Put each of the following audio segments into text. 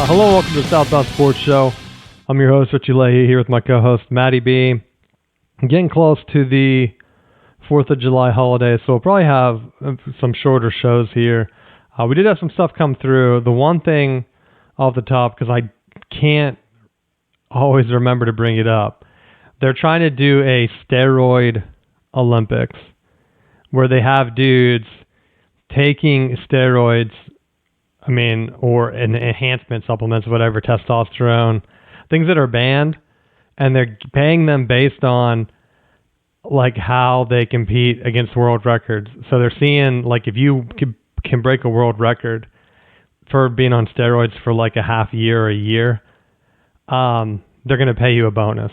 Hello, welcome to the Southbound Sports Show. I'm your host, Richie Leahy, here with my co-host, Maddie B. I'm getting close to the 4th of July holiday, so we'll probably have some shorter shows here. We did have some stuff come through. The one thing off the top, because I can't always remember to bring it up, they're trying to do a steroid Olympics where they have dudes taking steroids, or an enhancement supplements, whatever, testosterone, things that are banned, and they're paying them based on like how they compete against world records. So they're seeing like if you can break a world record for being on steroids for like a half year or a year, they're going to pay you a bonus.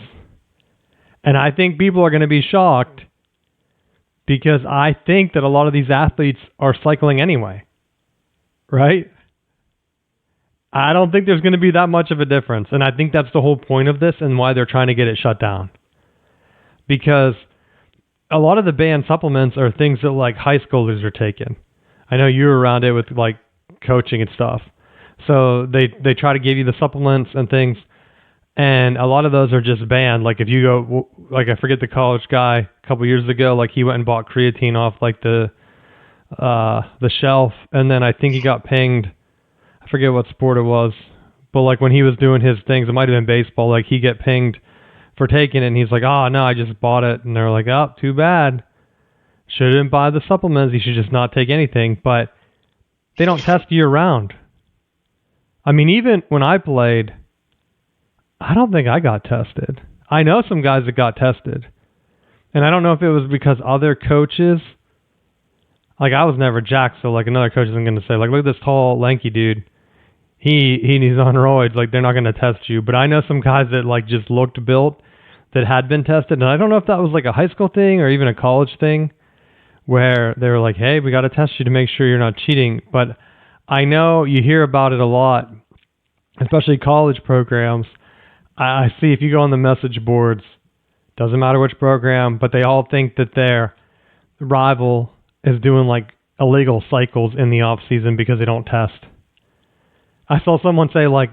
And I think people are going to be shocked because I think that a lot of these athletes are cycling anyway, right? I don't think there's going to be that much of a difference. And I think that's the whole point of this and why they're trying to get it shut down. Because a lot of the banned supplements are things that like high schoolers are taking. I know you're around it with like coaching and stuff. So they try to give you the supplements and things. And a lot of those are just banned. Like if you go, like I forget the college guy a couple years ago, like he went and bought creatine off like the shelf. And then I think he got pinged. I forget what sport it was, but like when he was doing his things, it might have been baseball, like he get pinged for taking it and he's like, oh no, I just bought it. And they're like, oh, too bad. Shouldn't buy the supplements. You should just not take anything. But they don't test year round. I mean, even when I played, I don't think I got tested. I know some guys that got tested. And I don't know if it was because other coaches, like I was never jacked, so like another coach isn't going to say, like, look at this tall, lanky dude. He's on roids, like they're not going to test you. But I know some guys that like just looked built that had been tested, and I don't know if that was like a high school thing or even a college thing where they were like, hey, we got to test you to make sure you're not cheating. But I know you hear about it a lot, especially college programs. I see if you go on the message boards, doesn't matter which program, but they all think that their rival is doing like illegal cycles in the off season because they don't test. I saw someone say, like,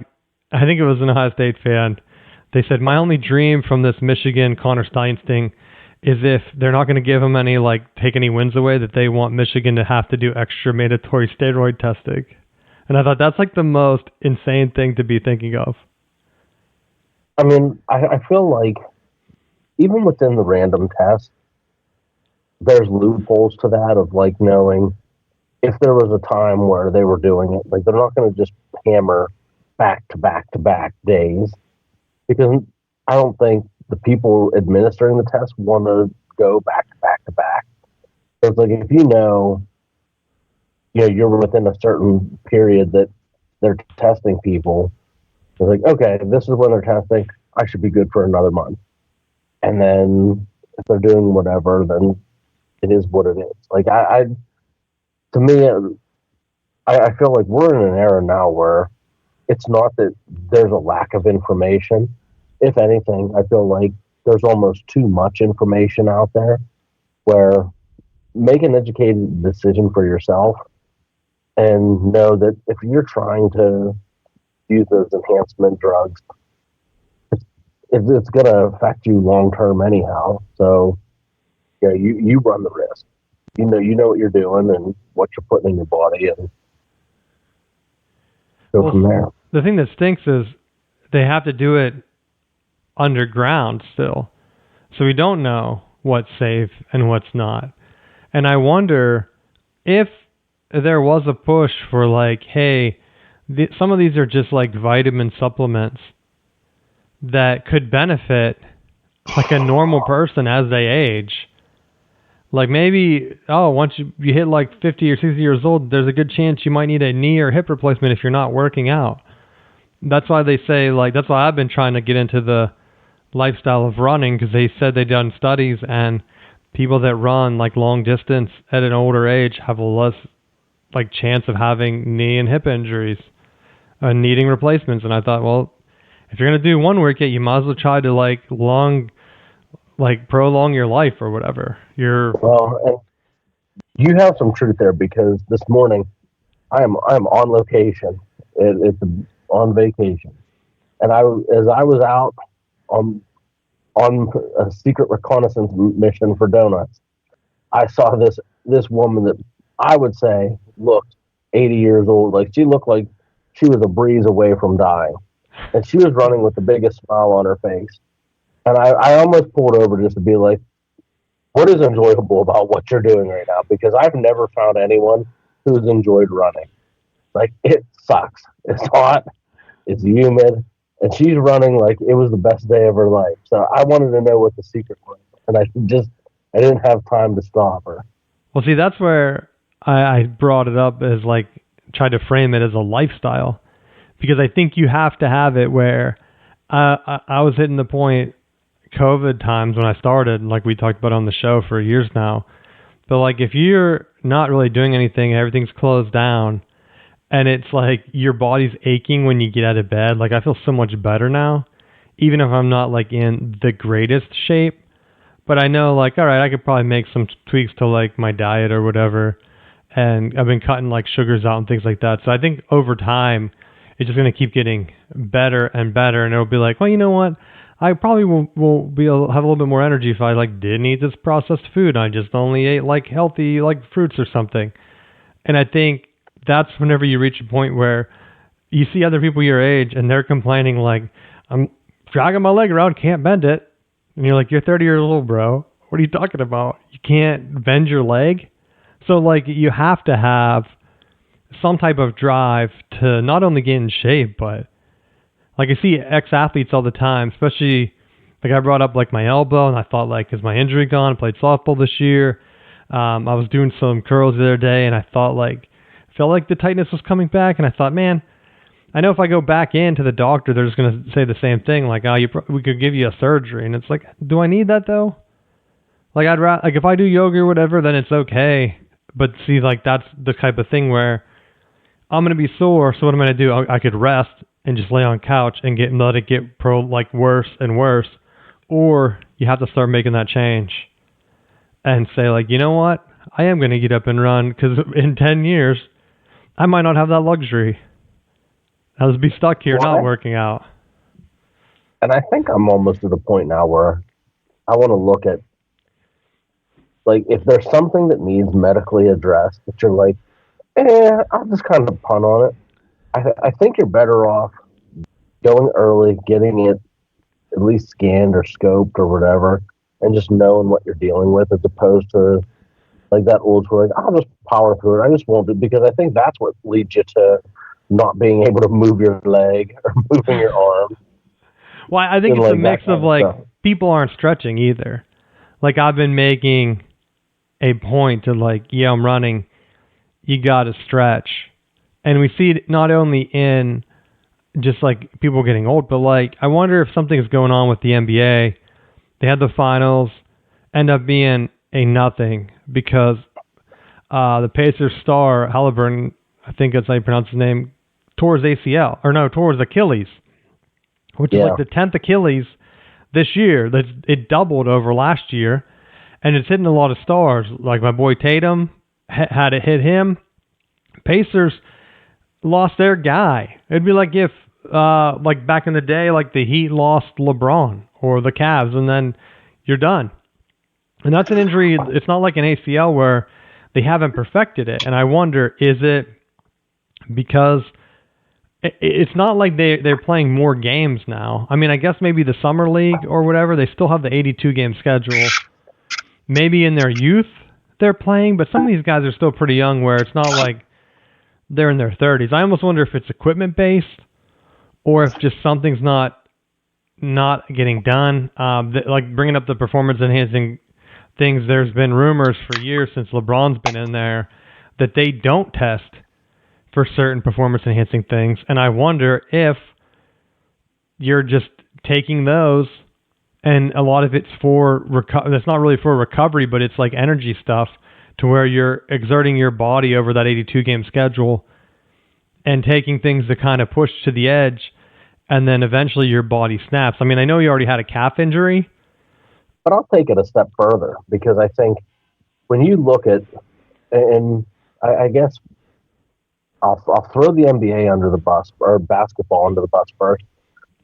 I think it was an Ohio State fan. They said, my only dream from this Michigan Connor Steins thing is if they're not going to give them any, like, take any wins away, that they want Michigan to have to do extra mandatory steroid testing. And I thought that's like the most insane thing to be thinking of. I mean, I feel like even within the random test, there's loopholes to that of like knowing if there was a time where they were doing it, like they're not going to just hammer back to back to back days, because I don't think the people administering the test want to go back to back to back. So it's like if you know you're within a certain period that they're testing people, it's like, okay, this is when they're testing, I should be good for another month. And then if they're doing whatever, then it is what it is. Like to me, I feel like we're in an era now where it's not that there's a lack of information. If anything, I feel like there's almost too much information out there, where make an educated decision for yourself and know that if you're trying to use those enhancement drugs, it's going to affect you long term anyhow. So you run the risk. You know what you're doing and what you're putting in your body, and go from there. The thing that stinks is they have to do it underground still. So we don't know what's safe and what's not. And I wonder if there was a push for like, hey, some of these are just like vitamin supplements that could benefit like a normal person as they age. Like maybe, once you hit like 50 or 60 years old, there's a good chance you might need a knee or hip replacement if you're not working out. That's why they say, like, that's why I've been trying to get into the lifestyle of running, because they said they've done studies and people that run like long distance at an older age have a less like chance of having knee and hip injuries and needing replacements. And I thought, well, if you're going to do one workout, you might as well try to like prolong your life or whatever. Well, and you have some truth there, because this morning I'm on location. It's on vacation, and as I was out on a secret reconnaissance mission for donuts, I saw this woman that I would say looked 80 years old. Like she looked like she was a breeze away from dying, and she was running with the biggest smile on her face. And I almost pulled over just to be like, what is enjoyable about what you're doing right now? Because I've never found anyone who's enjoyed running. Like, it sucks. It's hot, it's humid, and she's running like it was the best day of her life. So I wanted to know what the secret was, and I didn't have time to stop her. Well, see, that's where I brought it up as like tried to frame it as a lifestyle, because I think you have to have it where I was hitting the point COVID times when I started, like we talked about on the show for years now. But like if you're not really doing anything, everything's closed down, and it's like your body's aching when you get out of bed. Like I feel so much better now, even if I'm not like in the greatest shape. But I know like, all right, I could probably make some tweaks to like my diet or whatever. And I've been cutting like sugars out and things like that. So I think over time, it's just going to keep getting better and better. And it'll be like, well, you know what? I probably will be able to have a little bit more energy if I like didn't eat this processed food. I just only ate like healthy like fruits or something. And I think that's whenever you reach a point where you see other people your age and they're complaining like, I'm dragging my leg around, can't bend it. And you're like, you're 30 years old, bro. What are you talking about? You can't bend your leg? So like you have to have some type of drive to not only get in shape, but like I see ex-athletes all the time, especially like I brought up like my elbow, and I thought like, is my injury gone? I played softball this year. I was doing some curls the other day, and I thought like, felt like the tightness was coming back, and I thought, man, I know if I go back in to the doctor, they're just going to say the same thing, like, oh, we could give you a surgery, and it's like, do I need that though? Like like if I do yoga or whatever, then it's okay. But see, like that's the type of thing where I'm going to be sore, so what I'm going to do, I could rest and just lay on couch and let it get worse and worse, or you have to start making that change and say like, you know what, I am going to get up and run, because in 10 years I might not have that luxury. I'll just be stuck here not working out. And I think I'm almost at a point now where I want to look at like if there's something that needs medically addressed that you're like, I'll just kind of punt on it. I think you're better off going early, getting it at least scanned or scoped or whatever, and just knowing what you're dealing with, as opposed to like that old school, like, I'll just power through it. I just won't do it, because I think that's what leads you to not being able to move your leg or moving your arm. Well, I think it's like a mix of like people aren't stretching either. Like I've been making a point to like, yeah, I'm running, you got to stretch. And we see it not only in just like people getting old, but like I wonder if something's going on with the NBA. They had the finals, end up being a nothing because the Pacers star Halliburton, I think that's how you pronounce his name, tore his ACL, or no, tore his Achilles, which is like the 10th Achilles this year. It doubled over last year, and it's hitting a lot of stars. Like my boy Tatum had it hit him. Pacers lost their guy. It'd be like if, like back in the day, like the Heat lost LeBron or the Cavs, and then you're done. And that's an injury. It's not like an ACL where they haven't perfected it. And I wonder, is it because it's not like they're playing more games now? I mean, I guess maybe the summer league or whatever, they still have the 82-game schedule. Maybe in their youth they're playing, but some of these guys are still pretty young where it's not like they're in their 30s. I almost wonder if it's equipment-based or if just something's not getting done. Like bringing up the performance-enhancing things, there's been rumors for years since LeBron's been in there that they don't test for certain performance-enhancing things, and I wonder if you're just taking those, and a lot of it's for that's not really for recovery, but it's like energy stuff, to where you're exerting your body over that 82-game schedule and taking things to kind of push to the edge, and then eventually your body snaps. I mean, I know you already had a calf injury, but I'll take it a step further, because I think when you look at, and I guess I'll throw the NBA under the bus or basketball under the bus first,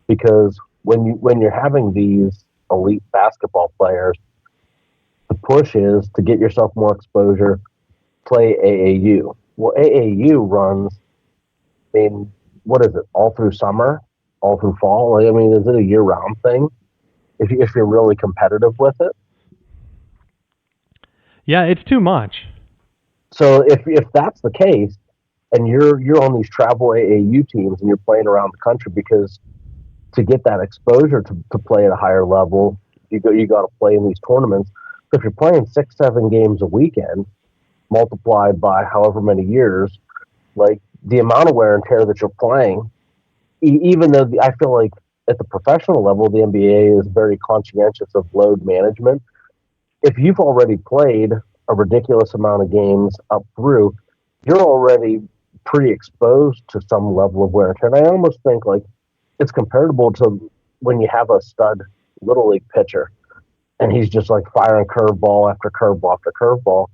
because when you're having these elite basketball players, the push is to get yourself more exposure, play AAU. Well, AAU runs, I mean, what is it, all through summer, all through fall? I mean, is it a year-round thing if you're really competitive with it? Yeah, it's too much. So if that's the case, and you're on these travel AAU teams and you're playing around the country, because to get that exposure to play at a higher level, you got to play in these tournaments. So if you're playing 6-7 games a weekend, multiplied by however many years, like the amount of wear and tear that you're playing, even though I feel like at the professional level, the NBA is very conscientious of load management. If you've already played a ridiculous amount of games up through, you're already pre-exposed to some level of wear and tear. And I almost think like it's comparable to when you have a stud little league pitcher and he's just like firing curveball after curveball after curveball.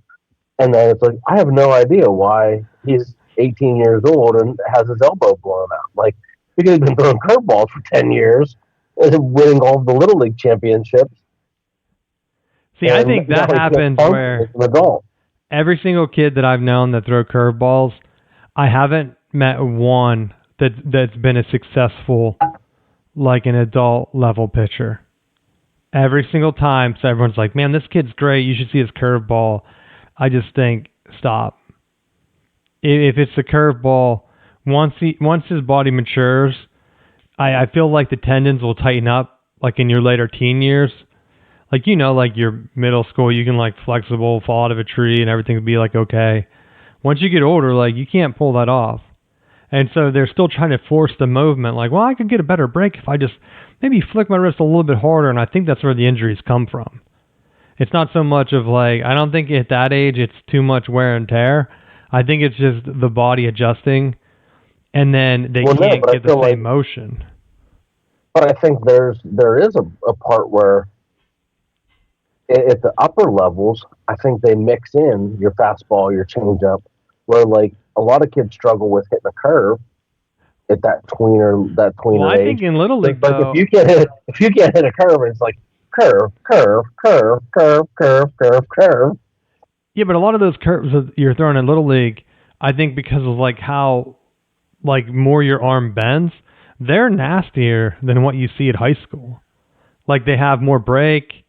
And then it's like, I have no idea why he's 18 years old and has his elbow blown out. Like, because he's been throwing curveballs for 10 years and winning all of the little league championships. See, I think that happens where every single kid that I've known that throw curveballs, I haven't met one that's been as successful like an adult level pitcher. Every single time, so everyone's like, man, this kid's great. You should see his curveball. I just think, stop. If it's a curveball, once his body matures, I feel like the tendons will tighten up, like in your later teen years. Like, you know, like your middle school, you can like flexible, fall out of a tree and everything will be like okay. Once you get older, like you can't pull that off. And so they're still trying to force the movement. Like, well, I could get a better break if I just maybe flick my wrist a little bit harder. And I think that's where the injuries come from. It's not so much of like, I don't think at that age it's too much wear and tear. I think it's just the body adjusting, and then they can't get the same motion. But I think there is a part where at the upper levels, I think they mix in your fastball, your changeup, where like a lot of kids struggle with hitting a curve at that tweener well, I age. think in Little League, though, if you can't hit a curve, it's like curve. Yeah, but a lot of those curves that you're throwing in Little League, I think because of like how like more your arm bends, they're nastier than what you see at high school. Like they have more break,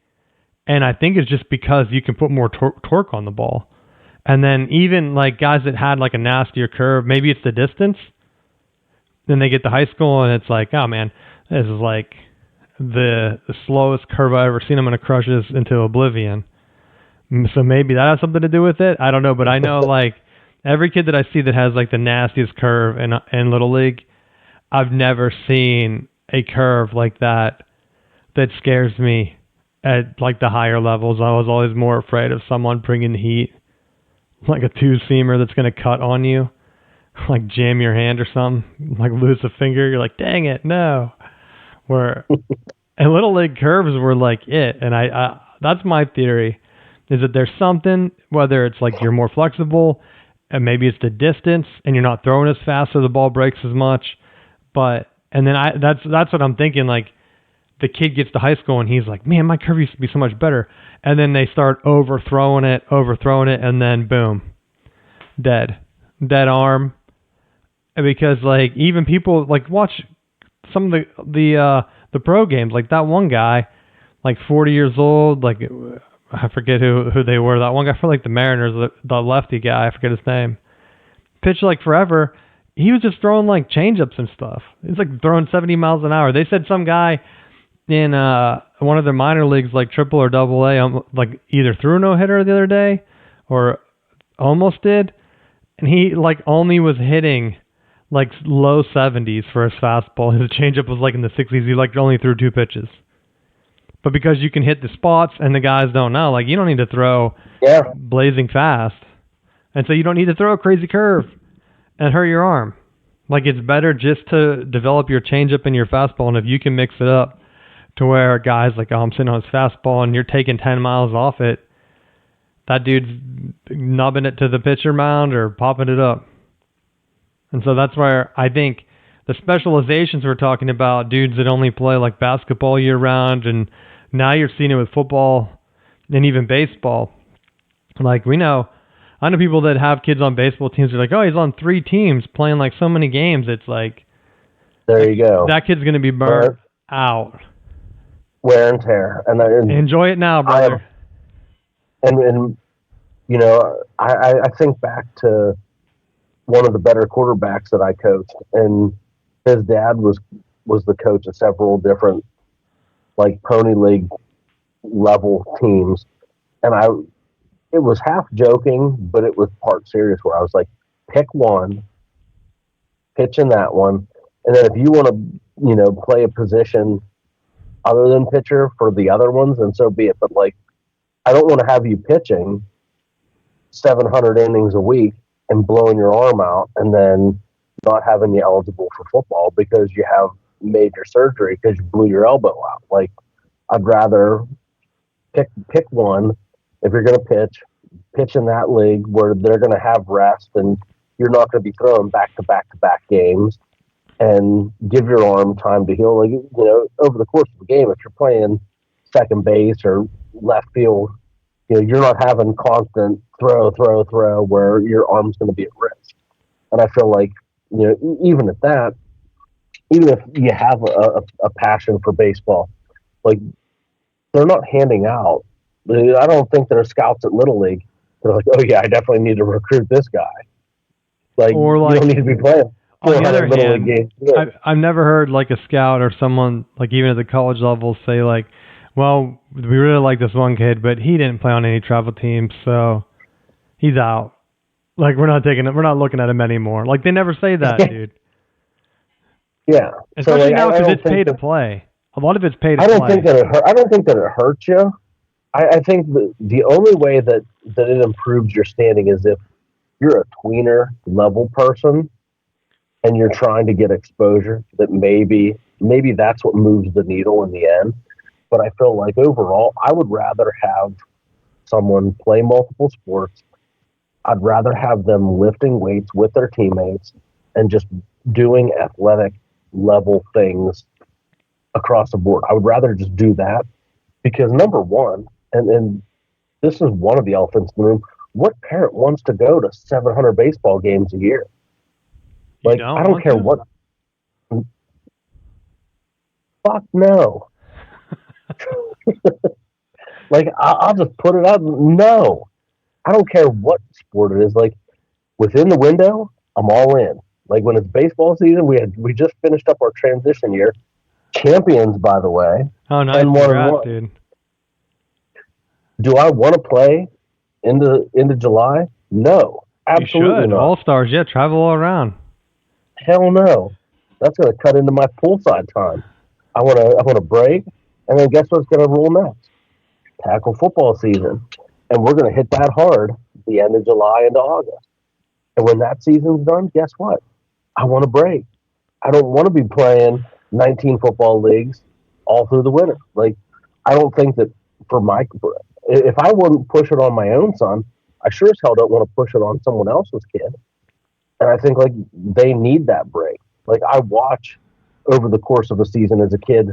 and I think it's just because you can put more torque on the ball. And then even like guys that had like a nastier curve, maybe it's the distance. Then they get to high school and it's like, oh man, this is like the slowest curve I've ever seen. I'm going to crush this into oblivion. So maybe that has something to do with it. I don't know, but I know like every kid that I see that has like the nastiest curve in Little League, I've never seen a curve like that scares me at like the higher levels. I was always more afraid of someone bringing the heat, like a two-seamer that's going to cut on you, like jam your hand or something, like lose a finger. You're like, dang it, no. Where and Little League curves were like it, and I that's my theory. Is that there's something, whether it's like you're more flexible and maybe it's the distance and you're not throwing as fast so the ball breaks as much. But, and then that's what I'm thinking, like the kid gets to high school and he's like, man, my curve used to be so much better. And then they start overthrowing it, and then boom, dead arm. Because like even people like watch some of the pro games, like that one guy, like 40 years old, like I forget who they were. That one guy for like the Mariners, the lefty guy, I forget his name. Pitched like forever. He was just throwing like changeups and stuff. He's like throwing 70 miles an hour. They said some guy in one of their minor leagues, like triple or double A, like either threw a no-hitter the other day or almost did. And he like only was hitting like low 70s for his fastball. His changeup was like in the 60s. He like only threw 2 pitches. But because you can hit the spots and the guys don't know, like you don't need to throw blazing fast. And so you don't need to throw a crazy curve and hurt your arm. Like it's better just to develop your changeup and your fastball. And if you can mix it up to where guys like, oh, I'm sitting on his fastball and you're taking 10 miles off it, that dude's nubbing it to the pitcher mound or popping it up. And so that's where I think the specializations we're talking about, dudes that only play like basketball year round, and now you're seeing it with football and even baseball. Like I know people that have kids on baseball teams. They're like, oh, he's on 3 teams playing like so many games. It's like, there you go. That kid's going to be burnt out. Wear and tear. And enjoy it now, brother. And you know, I think back to one of the better quarterbacks that I coached, and his dad was the coach of several different like pony league level teams, and it was half joking, but it was part serious. Where I was like, pick one, pitch in that one, and then if you want to, play a position other than pitcher for the other ones, and so be it. But like, I don't want to have you pitching 700 innings a week and blowing your arm out and then not having you eligible for football because you have major surgery because you blew your elbow out. Like, I'd rather pick one. If you're going to pitch in that league where they're going to have rest and you're not going to be throwing back-to-back games, and give your arm time to heal. Like, over the course of the game, if you're playing second base or left field, you're not having constant throw where your arm's going to be at risk. And I feel like, even at that, even if you have a passion for baseball, like, they're not handing out. I don't think there are scouts at Little League. They're like, oh yeah, I definitely need to recruit this guy. Like, you don't need to be playing. On the other hand, I've never heard like a scout or someone like even at the college level say like, well, we really like this one kid, but he didn't play on any travel teams, so he's out. Like, we're not looking at him anymore. Like, they never say that, dude. Yeah. Especially now because it's pay to play. A lot of it's pay to play. I don't think that it hurts you. I think the only way that it improves your standing is if you're a tweener level person and you're trying to get exposure, that maybe that's what moves the needle in the end. But I feel like overall, I would rather have someone play multiple sports. I'd rather have them lifting weights with their teammates and just doing athletic level things across the board. I would rather just do that because, number one, and this is one of the elephants in the room, what parent wants to go to 700 baseball games a year? Like, I don't care what. Fuck no. Like, I'll just put it out. No. I don't care what sport it is. Like, within the window, I'm all in. Like, when it's baseball season, we just finished up our transition year. Champions, by the way. Oh, nice. Congrats, dude. Do I want to play into July? No. Absolutely not. All-Stars, yeah, travel all around. Hell no. That's going to cut into my poolside time. I want to break, and then guess what's going to roll next? Tackle football season. And we're going to hit that hard at the end of July into August. And when that season's done, guess what? I want to break. I don't want to be playing 19 football leagues all through the winter. Like, I don't think that if I wouldn't push it on my own son, I sure as hell don't want to push it on someone else's kid. And I think, like, they need that break. Like, I watch over the course of a season as a kid,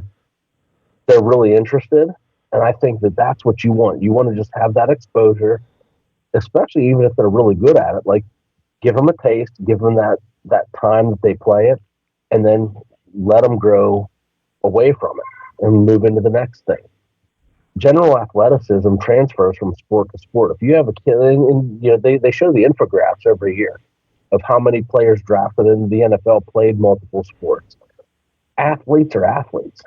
they're really interested. And I think that that's what you want. You want to just have that exposure, especially even if they're really good at it. Like, give them a taste, give them that time that they play it, and then let them grow away from it and move into the next thing. General athleticism transfers from sport to sport. If you have a kid, and they show the infographics every year of how many players drafted into the NFL played multiple sports. Athletes are athletes.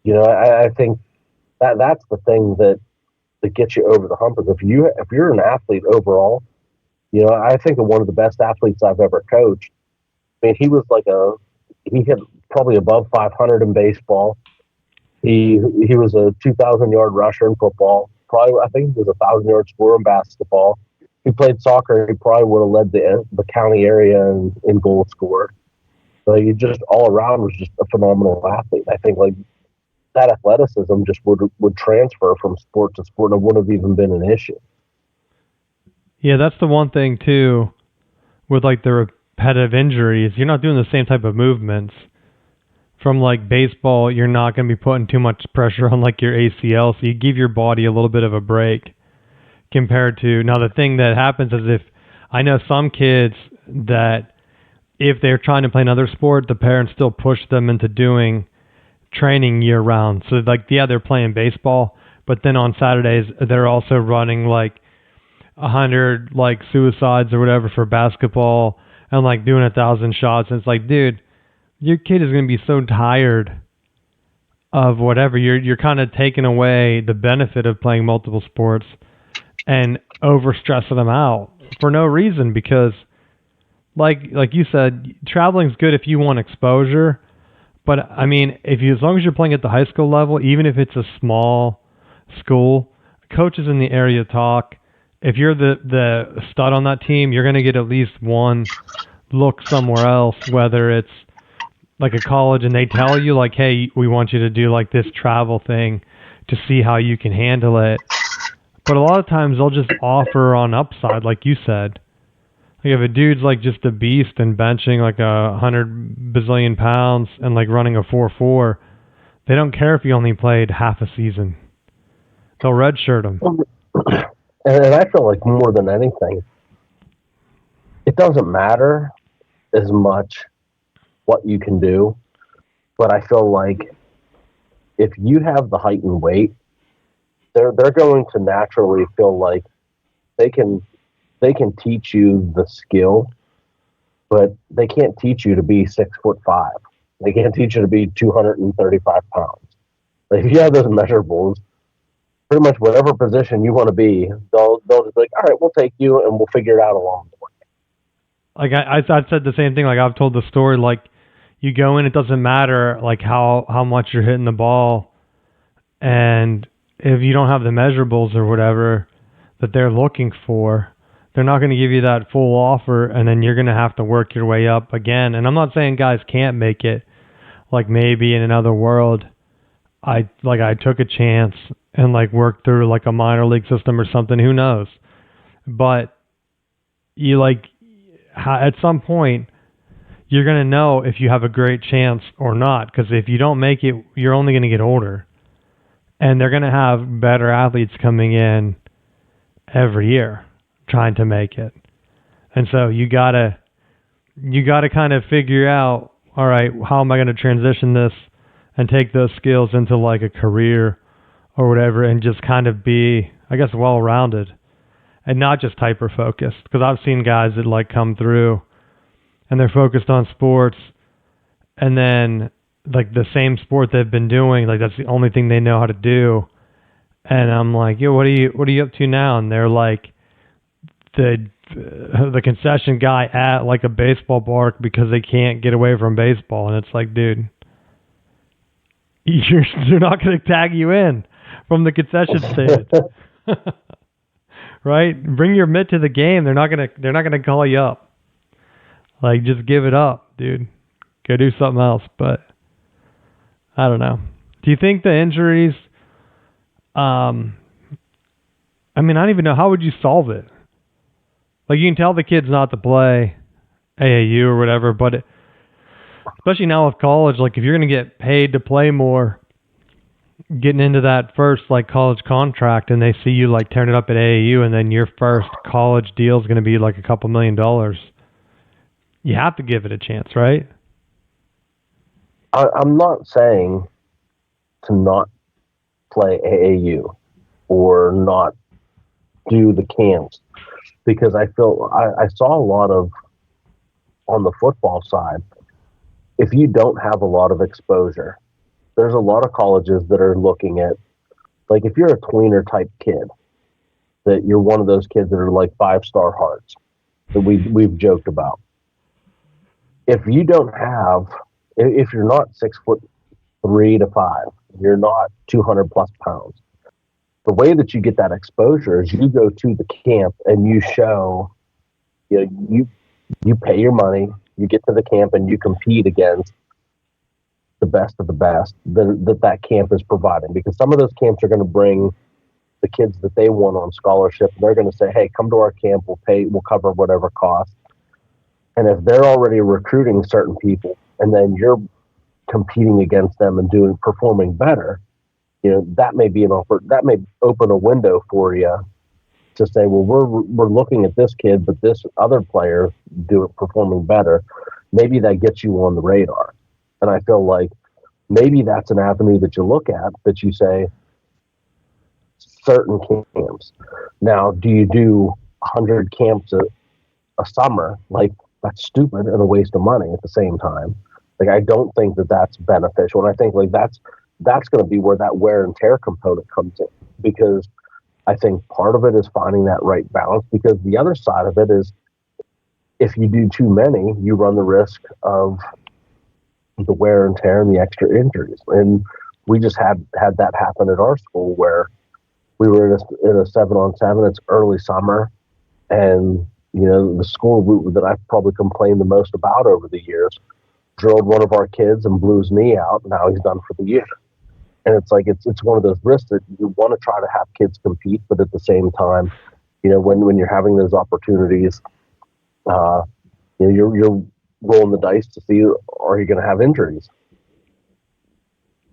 I think that's the thing that gets you over the hump. Is if you're an athlete overall, I think of one of the best athletes I've ever coached. I mean, he hit probably above 500 in baseball. He was a 2,000-yard rusher in football. Probably, I think he was a 1,000-yard scorer in basketball. He played soccer. He probably would have led the county area in goal scored. So he just all around was just a phenomenal athlete. I think like that athleticism just would transfer from sport to sport and it wouldn't have even been an issue. Yeah, that's the one thing too with like the repetitive injuries. You're not doing the same type of movements. From like baseball, you're not going to be putting too much pressure on like your ACL, so you give your body a little bit of a break compared to now. The thing that happens is if I know some kids that if they're trying to play another sport, the parents still push them into doing training year round. So like, yeah, they're playing baseball, but then on Saturdays they're also running like 100 like suicides or whatever for basketball and like doing 1,000 shots. And it's like, dude, your kid is going to be so tired of whatever. You're kind of taking away the benefit of playing multiple sports and overstressing them out for no reason, because like you said, traveling's good if you want exposure. But I mean, as long as you're playing at the high school level, even if it's a small school, coaches in the area talk. If you're the stud on that team, you're going to get at least one look somewhere else, whether it's like a college and they tell you like, hey, we want you to do like this travel thing to see how you can handle it. But a lot of times they'll just offer on upside, like you said. Like if a dude's like just a beast and benching like 100 bazillion pounds and like running a 4.4, they don't care if he only played half a season. They'll redshirt him. And I feel like more than anything, it doesn't matter as much what you can do, but I feel like if you have the height and weight, they're going to naturally feel like they can teach you the skill, but they can't teach you to be 6'5". They can't teach you to be 235 pounds. Like if you have those measurables, pretty much whatever position you want to be, they'll just be like, all right, we'll take you and we'll figure it out along the way. Like I said the same thing. Like I've told the story. Like you go in, it doesn't matter like how much you're hitting the ball, and if you don't have the measurables or whatever that they're looking for, they're not going to give you that full offer, and then you're going to have to work your way up again. And I'm not saying guys can't make it. Like maybe in another world, I took a chance and like worked through like a minor league system or something. Who knows? But you like at some point you're going to know if you have a great chance or not, because if you don't make it, you're only going to get older, and they're going to have better athletes coming in every year trying to make it. And so you gotta kind of figure out, all right, how am I going to transition this and take those skills into like a career or whatever, and just kind of be, I guess, well-rounded and not just hyper-focused. Because I've seen guys that like come through and they're focused on sports, and then like the same sport they've been doing, like that's the only thing they know how to do. And I'm like, yo, what are you up to now? And they're like the concession guy at like a baseball park because they can't get away from baseball. And it's like, dude, they're not going to tag you in from the concession stand. Right? Bring your mitt to the game. They're not gonna call you up. Like, just give it up, dude. Go do something else. But I don't know. Do you think the injuries? I mean, I don't even know, how would you solve it? Like, you can tell the kids not to play AAU or whatever, but especially now with college, like if you're gonna get paid to play more, getting into that first like college contract, and they see you like tearing it up at AAU, and then your first college deal is going to be like a couple $1 million. You have to give it a chance, right? I'm not saying to not play AAU or not do the camps, because I feel I saw a lot of, on the football side, if you don't have a lot of exposure, there's a lot of colleges that are looking at, like if you're a tweener type kid, that you're one of those kids that are like 5-star hearts that we've joked about. If you don't have, if you're not 6'3" to 5", you're not 200 plus pounds. The way that you get that exposure is you go to the camp and you show, you pay your money, you get to the camp and you compete against the best of the best that camp is providing. Because some of those camps are going to bring the kids that they want on scholarship. They're going to say, hey, come to our camp, we'll cover whatever cost. And if they're already recruiting certain people and then you're competing against them and performing better, that may be that may open a window for you to say, well, we're looking at this kid, but this other player performing better. Maybe that gets you on the radar. And I feel like maybe that's an avenue that you look at, that you say certain camps. Now, do you do 100 camps a summer? Like, that's stupid and a waste of money at the same time. Like, I don't think that that's beneficial. And I think like that's going to be where that wear and tear component comes in, because I think part of it is finding that right balance, because the other side of it is if you do too many, you run the risk of the wear and tear and the extra injuries. And we just had that happen at our school, where we were in a 7-on-7. It's early summer, and the school that I've probably complained the most about over the years drilled one of our kids and blew his knee out. And now he's done for the year. And it's like it's one of those risks that you want to try to have kids compete, but at the same time, when you're having those opportunities, you're rolling the dice to see, are you going to have injuries?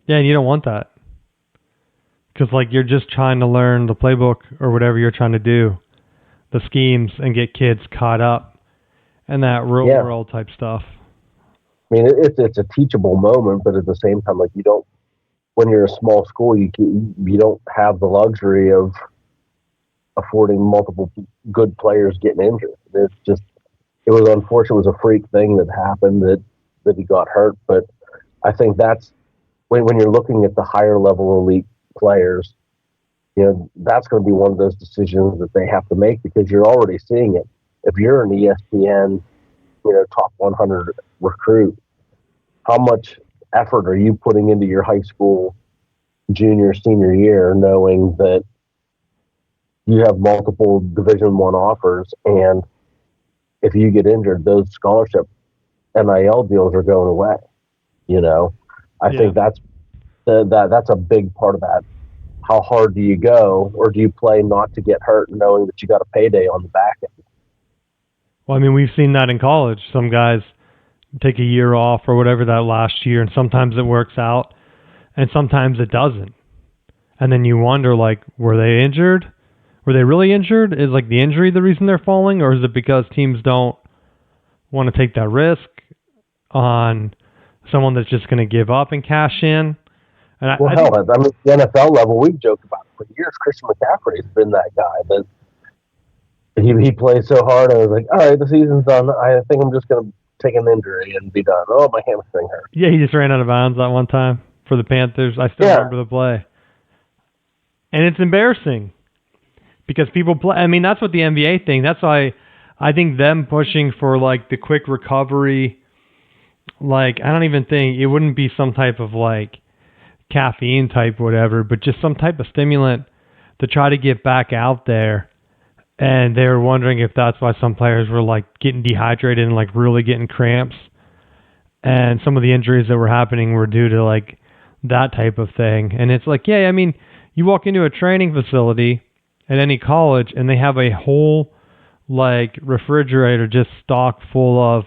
Yeah, and you don't want that, because like you're just trying to learn the playbook or whatever you're trying to do, the schemes, and get kids caught up and that real world type stuff. I mean, it's a teachable moment, but at the same time, like you don't. When you're a small school, you don't have the luxury of affording multiple good players getting injured. It was unfortunate. It was a freak thing that happened that he got hurt. But I think that's when you're looking at the higher level elite players, that's going to be one of those decisions that they have to make, because you're already seeing it. If you're an ESPN, top 100 recruit, how much effort are you putting into your high school junior, senior year, knowing that you have multiple Division I offers, and if you get injured, those scholarship NIL deals are going away? I think that's a big part of that. How hard do you go, or do you play not to get hurt, knowing that you got a payday on the back end? Well, I mean, we've seen that in college. Some guys take a year off or whatever that last year, and sometimes it works out, and sometimes it doesn't. And then you wonder, like, were they injured? Were they really injured? Is like the injury the reason they're falling, or is it because teams don't want to take that risk on someone that's just going to give up and cash in? And I mean, the NFL level, we've joked about it for years. Christian McCaffrey has been that guy that he plays so hard. I was like, all right, the season's done. I think I'm just going to take an injury and be done. Oh, my hamstring hurt. Yeah, he just ran out of bounds that one time for the Panthers. I still remember the play. And it's embarrassing because people play. I mean, that's what the NBA thing. That's why I think them pushing for like the quick recovery. Like, I don't even think it wouldn't be some type of like caffeine type whatever, but just some type of stimulant to try to get back out there. And they were wondering if that's why some players were like getting dehydrated and like really getting cramps. And some of the injuries that were happening were due to like that type of thing. And it's like, yeah, I mean, you walk into a training facility at any college and they have a whole like refrigerator just stocked full of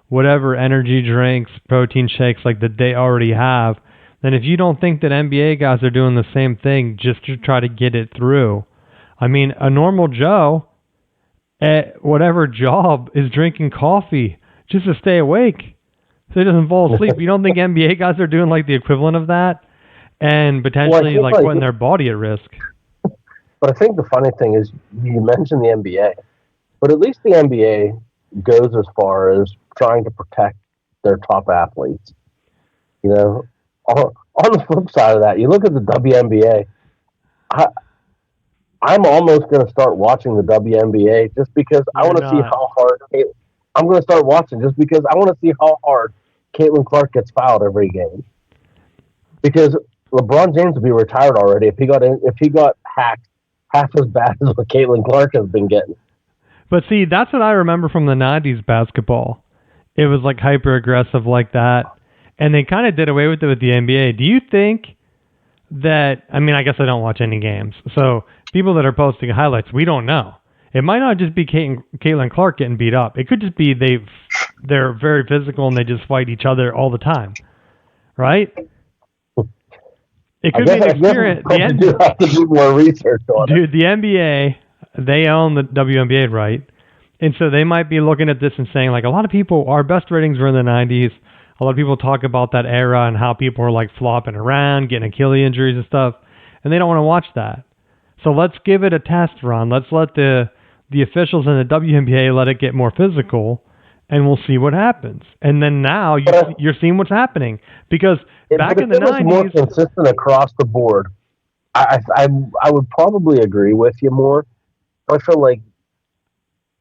whatever energy drinks, protein shakes like that they already have. Then if you don't think that NBA guys are doing the same thing just to try to get it through, I mean, a normal Joe at whatever job is drinking coffee just to stay awake so he doesn't fall asleep. You don't think NBA guys are doing like the equivalent of that and potentially like putting their body at risk? But I think the funny thing is you mentioned the NBA, but at least the NBA goes as far as trying to protect their top athletes. You know, on the flip side of that, you look at the WNBA. I'm almost going to start watching the WNBA just because I want to see how hard. I'm going to start watching just because I want to see how hard Caitlin Clark gets fouled every game. Because LeBron James would be retired already if he got hacked half as bad as what Caitlin Clark has been getting. But see, that's what I remember from the 90s basketball. It was like hyper aggressive like that, and they kind of did away with it with the NBA. Do you think that? I mean, I guess I don't watch any games, so people that are posting highlights, we don't know It might not just be Caitlin Clark getting beat up. It could just be they're very physical and they just fight each other all the time, right? It could be an experience. You have to do more research on it. Dude, the NBA, they own the WNBA, right? And so they might be looking at this and saying, like, a lot of people, our best ratings were in the 90s. A lot of people talk about that era and how people are, like, flopping around, getting Achilles injuries and stuff, and they don't want to watch that. So let's give it a test run. Let's let the officials in the WNBA let it get more physical, and we'll see what happens. And then now you're seeing what's happening. Because back in the 90s... It was more consistent across the board. I would probably agree with you more. I feel like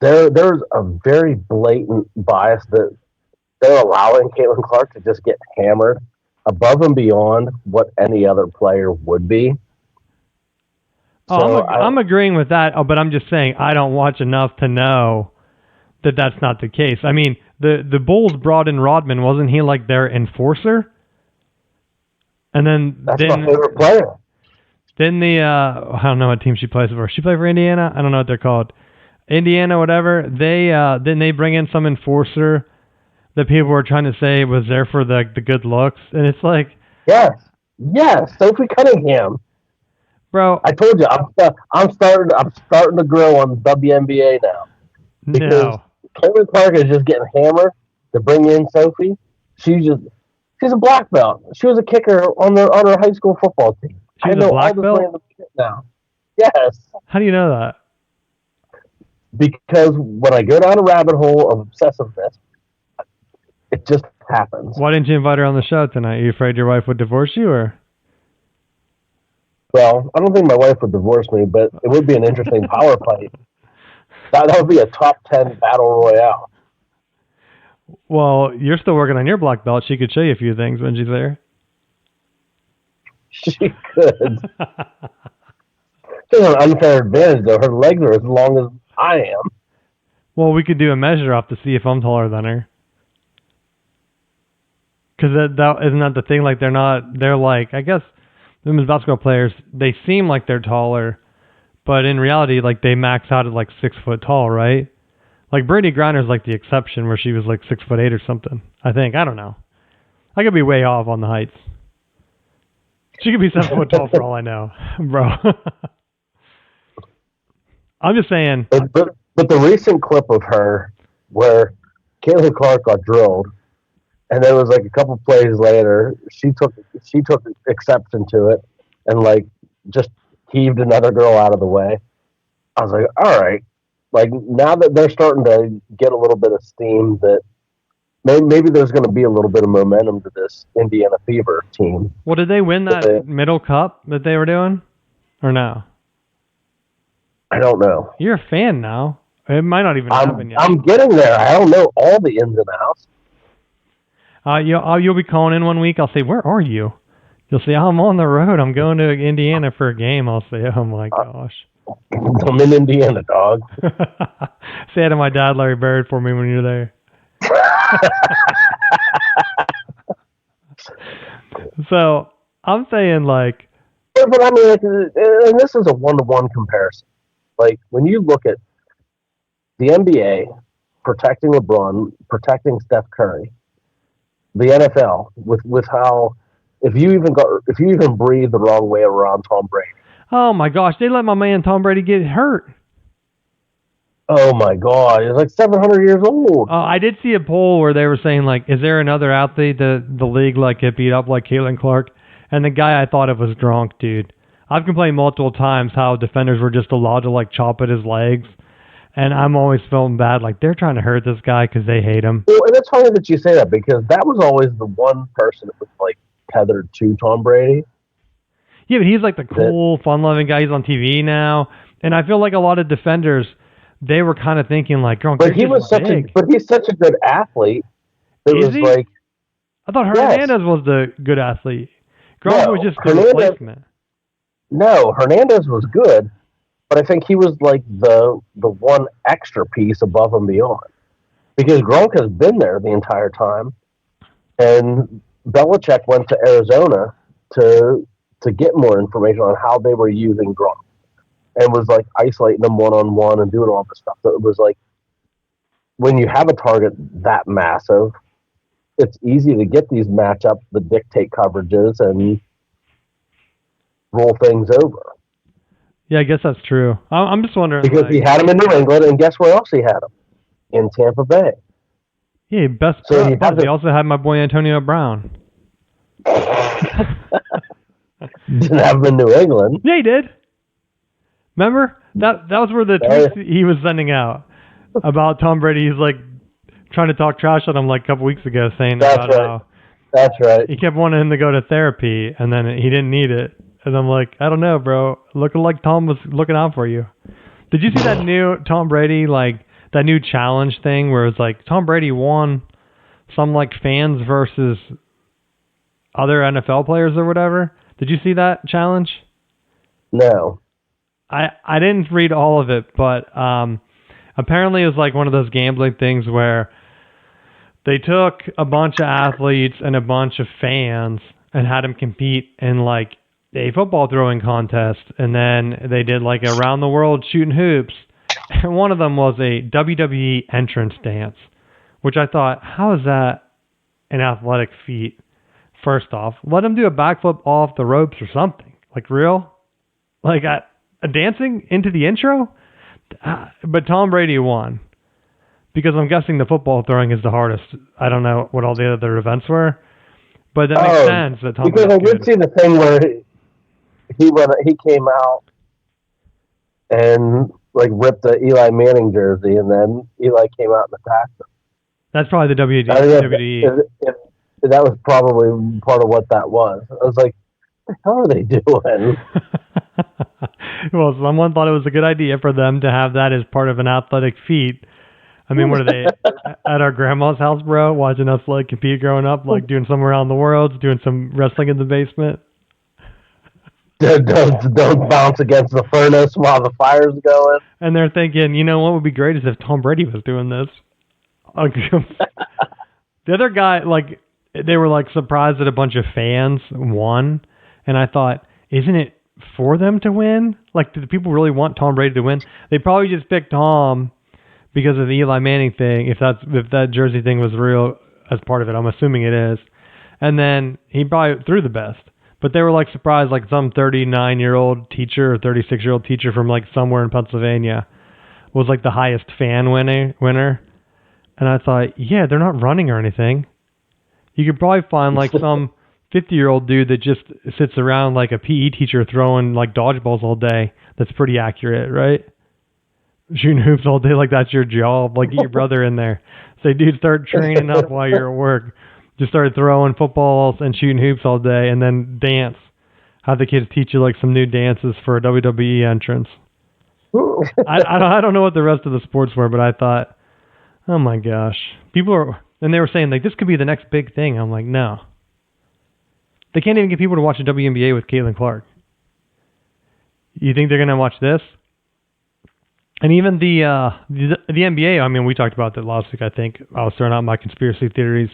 there's a very blatant bias that they're allowing Caitlin Clark to just get hammered above and beyond what any other player would be. So I'm agreeing with that, but I'm just saying I don't watch enough to know that that's not the case. I mean, the Bulls brought in Rodman. Wasn't he like their enforcer? And then that's my favorite player. Then I don't know what team she plays for. She played for Indiana? I don't know what they're called. Indiana, whatever. Then they bring in some enforcer that people were trying to say was there for the good looks, and it's like yes, Sophie Cunningham. Bro, I told you I'm starting to grow on WNBA now. Because Caitlin Clark is just getting hammered to bring in Sophie. She's a black belt. She was a kicker on her high school football team. She's a black belt now. Yes. How do you know that? Because when I go down a rabbit hole of obsessiveness, it just happens. Why didn't you invite her on the show tonight? Are you afraid your wife would divorce you, or? Well, I don't think my wife would divorce me, but it would be an interesting power fight. That would be a top 10 battle royale. Well, you're still working on your black belt. She could show you a few things when she's there. She could. She has an unfair advantage, though. Her legs are as long as I am. Well, we could do a measure off to see if I'm taller than her. Because that isn't that the thing? Like, they're like, I guess, women's basketball players, they seem like they're taller, but in reality, like, they max out at like 6 foot tall, right? Like, Brittany Griner's like the exception where she was like 6'8" or something. I think. I don't know. I could be way off on the heights. She could be 7 foot tall for all I know, bro. I'm just saying. But the recent clip of her where Caitlin Clark got drilled, and then it was like a couple plays later, she took exception to it and like just heaved another girl out of the way. I was like, all right. Like, now that they're starting to get a little bit of steam, that maybe there's going to be a little bit of momentum to this Indiana Fever team. Well, did they win that middle cup that they were doing, or no? I don't know. You're a fan now. It might not even happen yet. I'm getting there. I don't know all the ins and outs. You'll be calling in one week. I'll say, where are you? You'll say, I'm on the road. I'm going to Indiana for a game. I'll say, oh my gosh. I'm in Indiana, dog. Say it to my dad, Larry Bird, for me when you're there. So I'm saying, like, but I mean, and this is a 1-to-1 comparison. Like, when you look at the NBA protecting LeBron, protecting Steph Curry, the NFL with how if you even breathe the wrong way around Tom Brady. Oh my gosh, they let my man Tom Brady get hurt. Oh my God, he's like 700 years old. I did see a poll where they were saying, like, is there another athlete that the league like get beat up like Caitlin Clark? And the guy I thought of was Gronk, dude. I've complained multiple times how defenders were just allowed to like chop at his legs, and I'm always feeling bad, like they're trying to hurt this guy because they hate him. Well, and it's funny that you say that because that was always the one person that was like tethered to Tom Brady. Yeah, but he's like the cool, fun-loving guy. He's on TV now, and I feel like a lot of defenders, they were kind of thinking like, Gronk, but he's such a good athlete. Is he? Like, I thought Hernandez was the good athlete. Gronk was just the replacement. No, Hernandez was good, but I think he was like the one extra piece above and beyond. Because Gronk has been there the entire time, and Belichick went to Arizona to get more information on how they were using Gronk. and was like isolating them one-on-one and doing all this stuff. So it was like, when you have a target that massive, it's easy to get these matchups that dictate coverages and roll things over. Yeah, I guess that's true. I'm just wondering, because he had him in New England, and guess where else he had him? In Tampa Bay. Yeah, best. So he also had my boy Antonio Brown. Didn't have him in New England. Yeah, he did. Remember? That was where the tweets he was sending out about Tom Brady. He's like trying to talk trash on him like a couple weeks ago, saying how that's right. He kept wanting him to go to therapy, and then he didn't need it. And I'm like, I don't know, bro. Looking like Tom was looking out for you. Did you see that new Tom Brady, like that new challenge thing where it's like Tom Brady won some like fans versus other NFL players or whatever? Did you see that challenge? No. I didn't read all of it, but apparently it was like one of those gambling things where they took a bunch of athletes and a bunch of fans and had them compete in like a football throwing contest, and then they did like around the world shooting hoops, and one of them was a WWE entrance dance, which I thought, how is that an athletic feat? First off, let them do a backflip off the ropes or something, like real, like a dancing into the intro. But Tom Brady won because I'm guessing the football throwing is the hardest. I don't know what all the other events were, but that makes sense that Tom. Because I did see the thing where he came out and like ripped the Eli Manning jersey, and then Eli came out and attacked him. That's probably the WWE. That was probably part of what that was. I was like, what the hell are they doing? Well, someone thought it was a good idea for them to have that as part of an athletic feat. I mean, what are they at our grandma's house, bro? Watching us like compete growing up, like doing some around the world, doing some wrestling in the basement. Don't bounce against the furnace while the fire's going. And they're thinking, you know what would be great is if Tom Brady was doing this. The other guy, like, they were like surprised that a bunch of fans won, and I thought, isn't it for them to win? Like, do the people really want Tom Brady to win? They probably just picked Tom because of the Eli Manning thing. If that jersey thing was real as part of it, I'm assuming it is. And then he probably threw the best. But they were like surprised, like some 39-year-old teacher or 36-year-old teacher from like somewhere in Pennsylvania was like the highest fan winner. And I thought, yeah, they're not running or anything. You could probably find like some 50-year-old dude that just sits around like a PE teacher throwing like dodgeballs all day. That's pretty accurate, right? Shooting hoops all day, like that's your job. Like, get your brother in there. Say, dude, start training up while you're at work. Just start throwing footballs and shooting hoops all day, and then dance. Have the kids teach you like some new dances for a WWE entrance. I don't know what the rest of the sports were, but I thought, oh my gosh, and they were saying like this could be the next big thing. I'm like, no, they can't even get people to watch the WNBA with Caitlin Clark. You think they're gonna watch this? And even the NBA. I mean, we talked about that last week. I think I was throwing out my conspiracy theories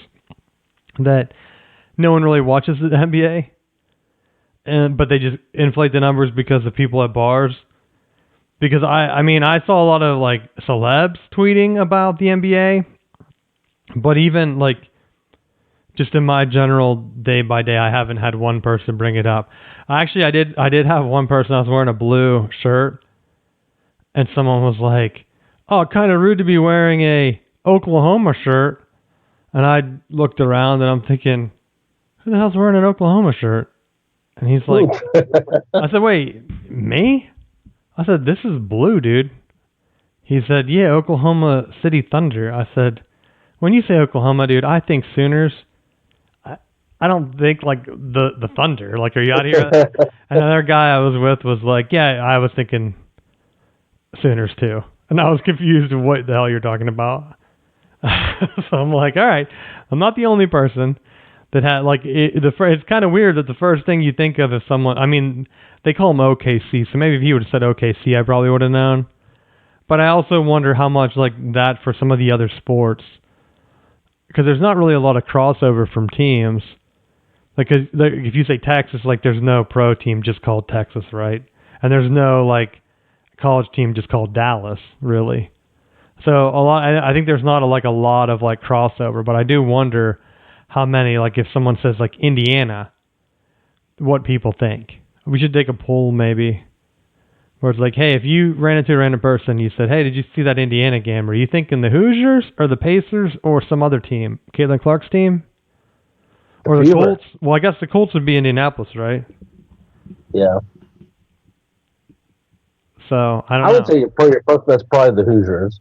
that no one really watches the NBA, but they just inflate the numbers because of people at bars. Because I mean, I saw a lot of like celebs tweeting about the NBA, but even like just in my general day by day, I haven't had one person bring it up. Actually, I did have one person. I was wearing a blue shirt, and someone was like, "Oh, kind of rude to be wearing a Oklahoma shirt." And I looked around and I'm thinking, who the hell's wearing an Oklahoma shirt? And he's like, I said, wait, me? I said, this is blue, dude. He said, yeah, Oklahoma City Thunder. I said, when you say Oklahoma, dude, I think Sooners. I don't think like the Thunder. Like, are you out here? And another guy I was with was like, yeah, I was thinking Sooners too. And I was confused with what the hell you're talking about. So I'm like, all right, I'm not the only person that had like it's kind of weird that the first thing you think of is someone. I mean, they call them OKC, so maybe if he would have said OKC, I probably would have known. But I also wonder how much like that for some of the other sports, because there's not really a lot of crossover from teams. Like, if you say Texas, like there's no pro team just called Texas, right? And there's no like college team just called Dallas, really. So I think there's not a lot of like crossover, but I do wonder how many, like if someone says like Indiana, what people think. We should take a poll maybe where it's like, hey, if you ran into a random person, you said, hey, did you see that Indiana game? Are you thinking the Hoosiers or the Pacers or some other team? Caitlin Clark's team? Or the Colts? Well, I guess the Colts would be Indianapolis, right? Yeah. So, I don't know. I would say for your first, that's probably the Hoosiers.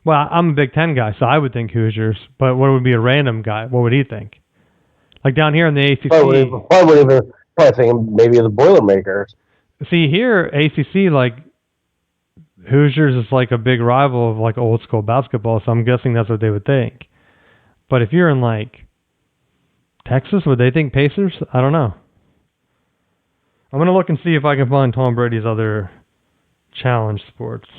Well, I'm a Big Ten guy, so I would think Hoosiers. But what would be a random guy? What would he think? Like down here in the ACC. Probably thinking maybe the Boilermakers. See, here, ACC, like, Hoosiers is like a big rival of like old school basketball, so I'm guessing that's what they would think. But if you're in like Texas, would they think Pacers? I don't know. I'm going to look and see if I can find Tom Brady's other challenge sports.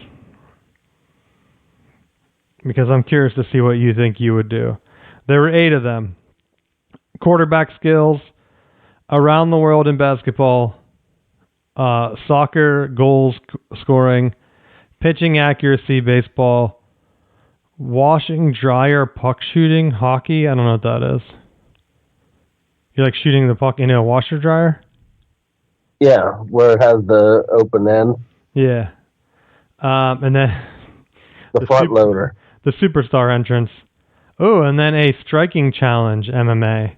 Because I'm curious to see what you think you would do. There were 8 of them. Quarterback skills, around the world in basketball, soccer, goals scoring, pitching accuracy, baseball, washing, dryer, puck shooting, hockey. I don't know what that is. You're like shooting the puck in a washer dryer? Yeah, where it has the open end. Yeah. And then the front loader. The superstar entrance. Oh, and then a striking challenge, MMA.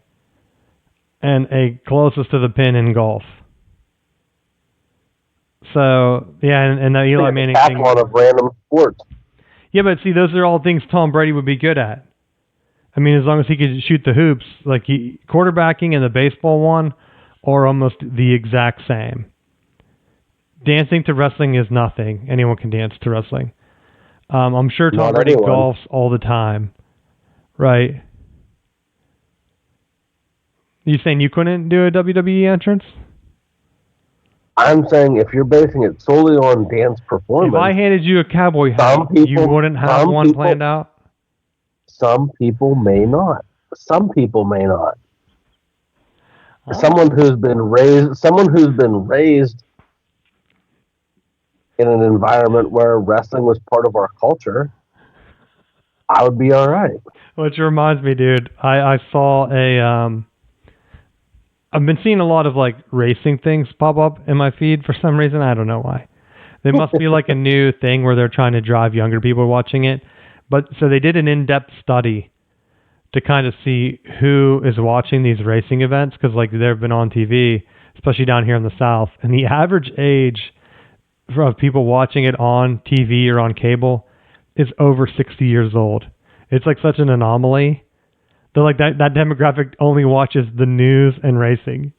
And a closest to the pin in golf. So, yeah, and the Eli Manning thing. One of random sports. Yeah, but see, those are all things Tom Brady would be good at. I mean, as long as he could shoot the hoops, like quarterbacking and the baseball one are almost the exact same. Dancing to wrestling is nothing. Anyone can dance to wrestling. I'm sure Tom Brady golfs all the time, right? You saying you couldn't do a WWE entrance? I'm saying if you're basing it solely on dance performance. If I handed you a cowboy hat, you wouldn't have one planned out? Some people may not. Some people may not. Oh. Someone who's been raised in an environment where wrestling was part of our culture, I would be all right. Which reminds me, dude, I saw I've been seeing a lot of like racing things pop up in my feed for some reason. I don't know why. There must be like a new thing where they're trying to drive younger people watching it. But so they did an in-depth study to kind of see who is watching these racing events because like they've been on TV, especially down here in the South. And the average age of people watching it on TV or on cable is over 60 years old. It's like such an anomaly. They're like that demographic only watches the news and racing.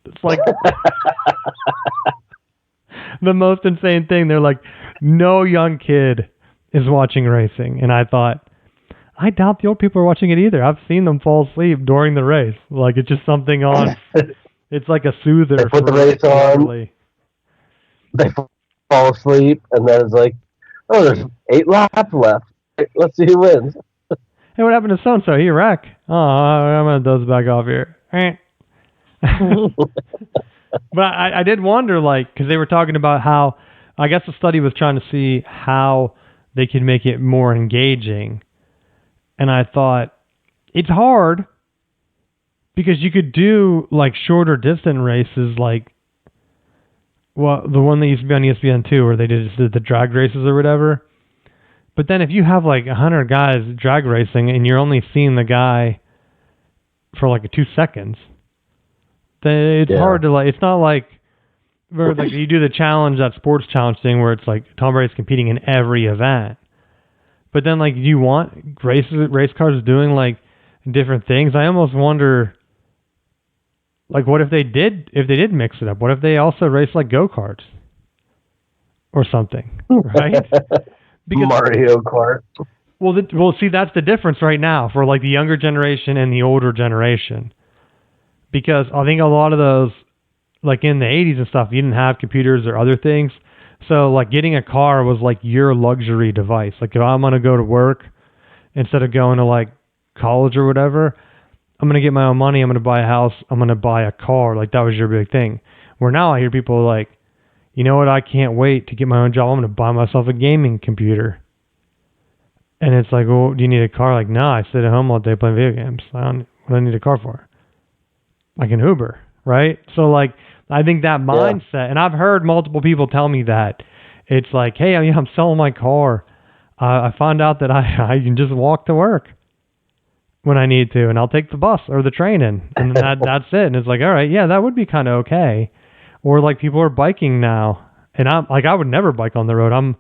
It's like the most insane thing. They're like, no young kid is watching racing. And I thought, I doubt the old people are watching it either. I've seen them fall asleep during the race. Like it's just something on. It's like a soother. They put the race on. They fall asleep, and then it's like, oh, there's 8 laps left. Let's see who wins. Hey, what happened to so-and-so? He wrecked. Oh, I'm going to doze back off here. But I did wonder, like, because they were talking about how, I guess the study was trying to see how they could make it more engaging. And I thought, it's hard because you could do, like, shorter distance races, like, well, the one that used to be on ESPN2 where they did the drag races or whatever. But then if you have like 100 guys drag racing and you're only seeing the guy for like 2 seconds, then it's hard to like. It's not like where like you do the challenge, that sports challenge thing where it's like Tom Brady's competing in every event. But then like, do you want race cars doing like different things? I almost wonder, like, what if they did mix it up? What if they also race like go-karts or something, right? Because, Mario Kart. Well, see, that's the difference right now for like the younger generation and the older generation. Because I think a lot of those, like in the 80s and stuff, you didn't have computers or other things. So like getting a car was like your luxury device. Like if I'm going to go to work, instead of going to like college or whatever, I'm going to get my own money. I'm going to buy a house. I'm going to buy a car. Like that was your big thing. Where now I hear people like, you know what, I can't wait to get my own job. I'm going to buy myself a gaming computer. And it's like, well, do you need a car? Like, no, I sit at home all day playing video games. What do I need a car for? I can Uber, right? So, like, I think that mindset, and I've heard multiple people tell me that. It's like, hey, I'm selling my car. I found out that I can just walk to work when I need to, and I'll take the bus or the train in, and that's it. And it's like, all right, yeah, that would be kind of okay. Or like people are biking now, and I would never bike on the road. I'm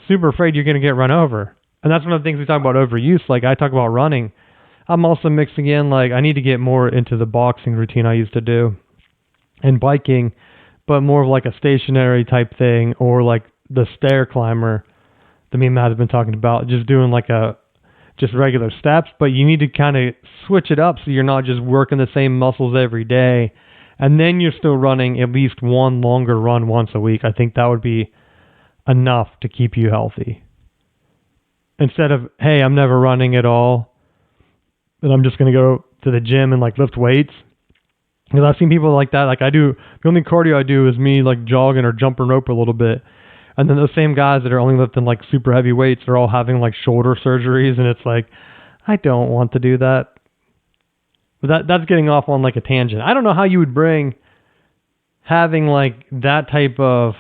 super afraid you're going to get run over. And that's one of the things we talk about overuse. Like I talk about running. I'm also mixing in, like I need to get more into the boxing routine I used to do and biking, but more of like a stationary type thing, or like the stair climber that me and Matt have been talking about, just doing like just regular steps, but you need to kind of switch it up so you're not just working the same muscles every day. And then you're still running at least one longer run once a week. I think that would be enough to keep you healthy. Instead of, hey, I'm never running at all, and I'm just going to go to the gym and like lift weights. Because I've seen people like that. Like the only cardio I do is me like jogging or jumping rope a little bit. And then those same guys that are only lifting like super heavy weights are all having like shoulder surgeries. And it's like, I don't want to do that. But that's getting off on like a tangent. I don't know how you would bring having like that type of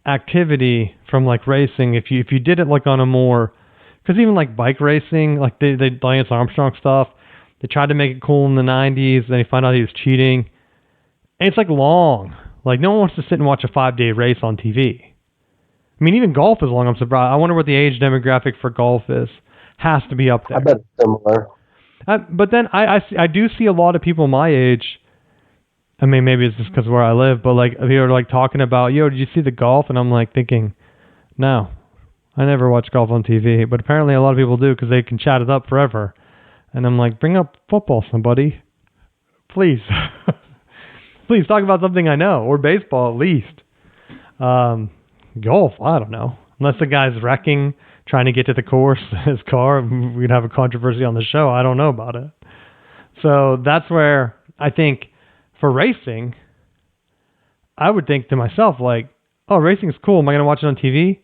activity from like racing if you did it like on a more, because even like bike racing, like they Lance Armstrong stuff, they tried to make it cool in the 90s, then they found out he was cheating. And it's like long. Like no one wants to sit and watch a 5-day race on TV. I mean, even golf is long. I'm surprised. I wonder what the age demographic for golf is. Has to be up there. I bet it's similar. But then I do see a lot of people my age. I mean, maybe it's just because where I live, but like they are like talking about, yo, did you see the golf? And I'm like thinking, no, I never watch golf on TV. But apparently a lot of people do because they can chat it up forever. And I'm like, bring up football, somebody. Please. Please talk about something I know, or baseball at least. Golf, I don't know. Unless the guy's wrecking, trying to get to the course, his car, we'd have a controversy on the show. I don't know about it. So that's where I think for racing, I would think to myself, like, oh, racing's cool. Am I going to watch it on TV?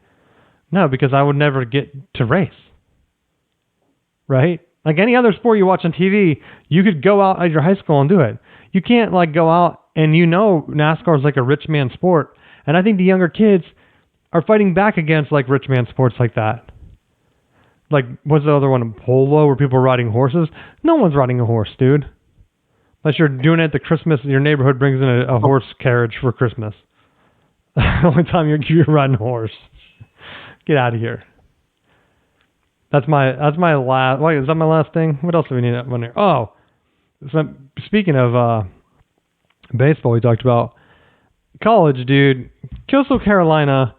No, because I would never get to race. Right? Like any other sport you watch on TV, you could go out at your high school and do it. You can't like go out and NASCAR is like a rich man sport. And I think the younger kids are fighting back against like rich man sports like that. Like, what's the other one? Polo, where people are riding horses? No one's riding a horse, dude. Unless you're doing it at the Christmas, your neighborhood brings in a horse carriage for Christmas. The only time you're riding a horse. Get out of here. That's my last. Wait, is that my last thing? What else do we need on here? Oh, so speaking of baseball, we talked about college, dude. Coastal Carolina.